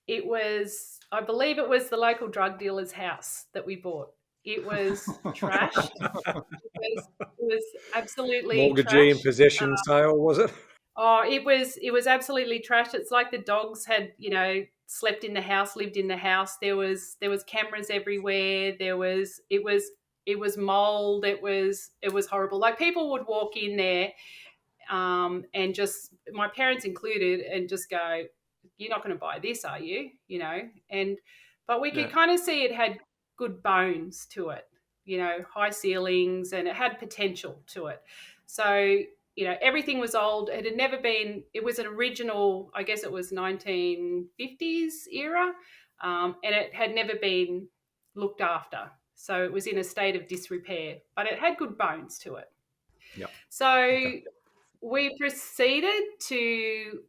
I believe it was the local drug dealer's house that we bought. It was trashed. It was absolutely Mortgagee in trashed. possession sale, was it? Oh, it was absolutely trashed. It's like the dogs had, slept in the house, lived in the house. There was cameras everywhere. It was mold. It was horrible. Like people would walk in there, and just my parents included, and just go, "You're not going to buy this, are you?" But we could Yeah. kind of see it had good bones to it, high ceilings, and it had potential to it. So, everything was old. It was an original, I guess it was 1950s era, and it had never been looked after. So it was in a state of disrepair, but it had good bones to it. Yep. So Okay. we proceeded to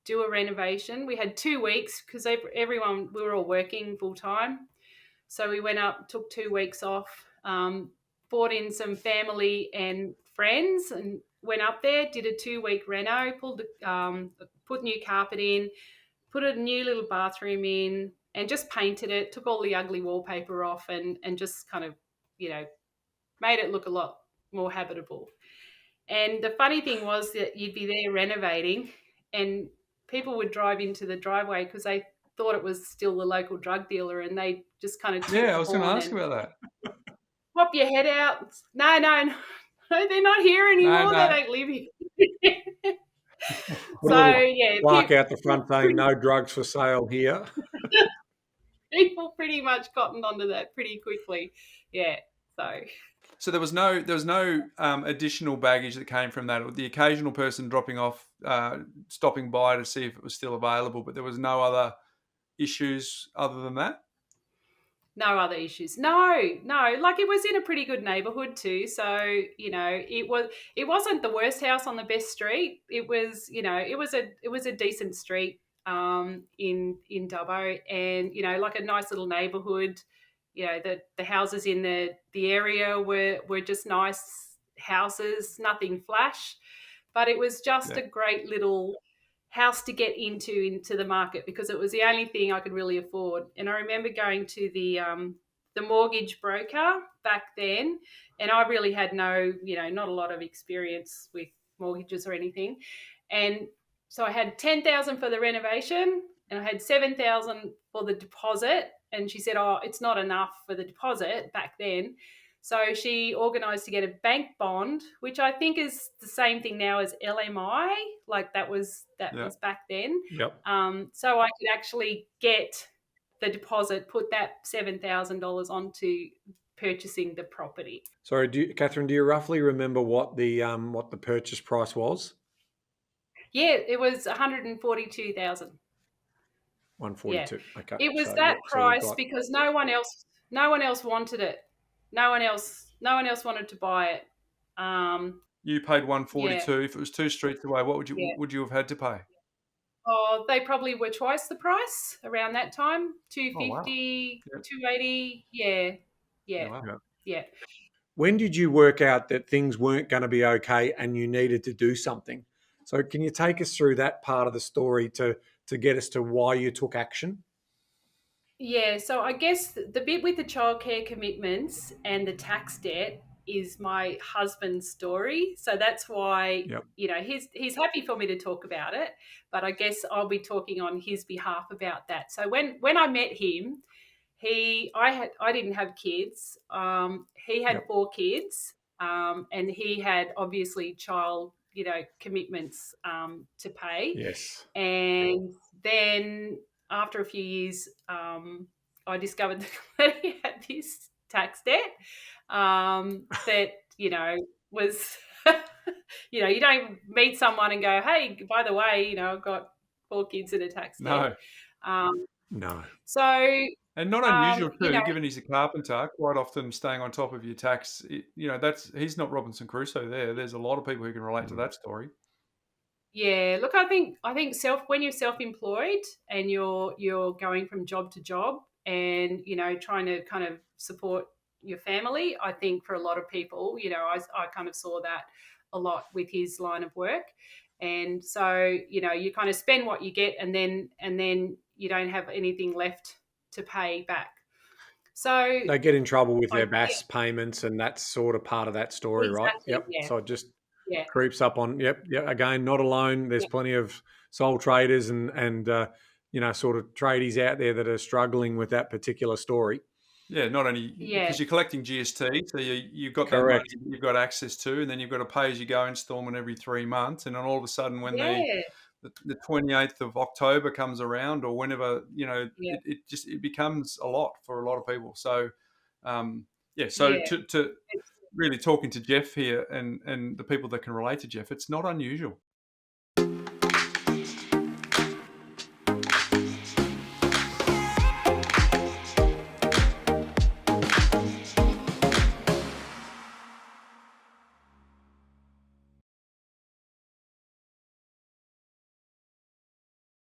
do a renovation. We had 2 weeks because everyone, we were all working full time. So we went up, took 2 weeks off, brought in some family and friends, and went up there, did a 2 week reno, put new carpet in, put a new little bathroom in, and just painted it, took all the ugly wallpaper off, and just kind of, made it look a lot more habitable. And the funny thing was that you'd be there renovating, and people would drive into the driveway because they thought it was still the local drug dealer, and they just kind of toot Yeah, I the was going to horn ask and about that. pop your head out. No, no, no, no, they're not here No, anymore. They no. don't live here. Put a So little yeah, plaque out the front saying "No drugs for sale here." people pretty much cottoned onto that pretty quickly. Yeah. So there was no additional baggage that came from that. The occasional person dropping off, stopping by to see if it was still available, but there was no other issues other than that. No other issues. No, no. Like it was in a pretty good neighborhood too. So, it wasn't the worst house on the best street. It was a decent street in Dubbo, and like a nice little neighborhood. The houses in the area were just nice houses, nothing flash, but it was just Yeah. a great little house to get into the market because it was the only thing I could really afford. And I remember going to the mortgage broker back then, and I really had not a lot of experience with mortgages or anything. And so I had 10,000 for the renovation, and I had 7,000 for the deposit. And she said, "Oh, it's not enough for the deposit back then." So she organised to get a bank bond, which I think is the same thing now as LMI. Like that was Yeah. back then. Yep. So I could actually get the deposit, put that $7,000 onto purchasing the property. Sorry, Catherine, do you roughly remember what the purchase price was? Yeah, it was 142,000. Yeah, 142. Okay. it was So that yep. So we've price got because no one else wanted it. No one else wanted to buy it. You paid Yeah, 142. If it was 2 streets away, what yeah. would you have had to pay? Oh, they probably were twice the price around that time. Oh wow. 250, Yeah. 280. Yeah, Yeah. yeah, Wow. yeah. yeah. When did you work out that things weren't going to be okay and you needed to do something? So can you take us through that part of the story to get us to why you took action? Yeah, so I guess the bit with the childcare commitments and the tax debt is my husband's story. So that's why, Yep. he's happy for me to talk about it, but I guess I'll be talking on his behalf about that. So when I met him, I didn't have kids. He had Yep. 4 kids, and he had obviously child, commitments to pay. Yes. And then after a few years, I discovered that he had this tax debt that, was, you don't meet someone and go, "Hey, by the way, I've got 4 kids and a tax debt." No. Um, No. so, And not unusual you too, know, given he's a carpenter. Quite often, staying on top of your tax. He's not Robinson Crusoe. There's a lot of people who can relate to Mm. that story. yeah, look, I think when you're self-employed and you're going from job to job and trying to kind of support your family, I think for a lot of people, I kind of saw that a lot with his line of work. And so, you kind of spend what you get, and then you don't have anything left to pay back. So They get in trouble with I their BAS payments, and that's sort of part of that story, right? exactly, Yep. yeah, So it just yeah, creeps up on. Yep. Yeah. Again, not alone. There's yeah, plenty of sole traders and sort of tradies out there that are struggling with that particular story. Yeah, not only yeah, because you're collecting GST, so you've got that money Correct. that you've got access to, and then you've got a pay-as-you-go installment every 3 months, and then all of a sudden, when yeah, the 28th of October comes around, or whenever, yeah, it becomes a lot for a lot of people. So, yeah. So yeah. to It's really talking to Jeff here and the people that can relate to Jeff, it's not unusual.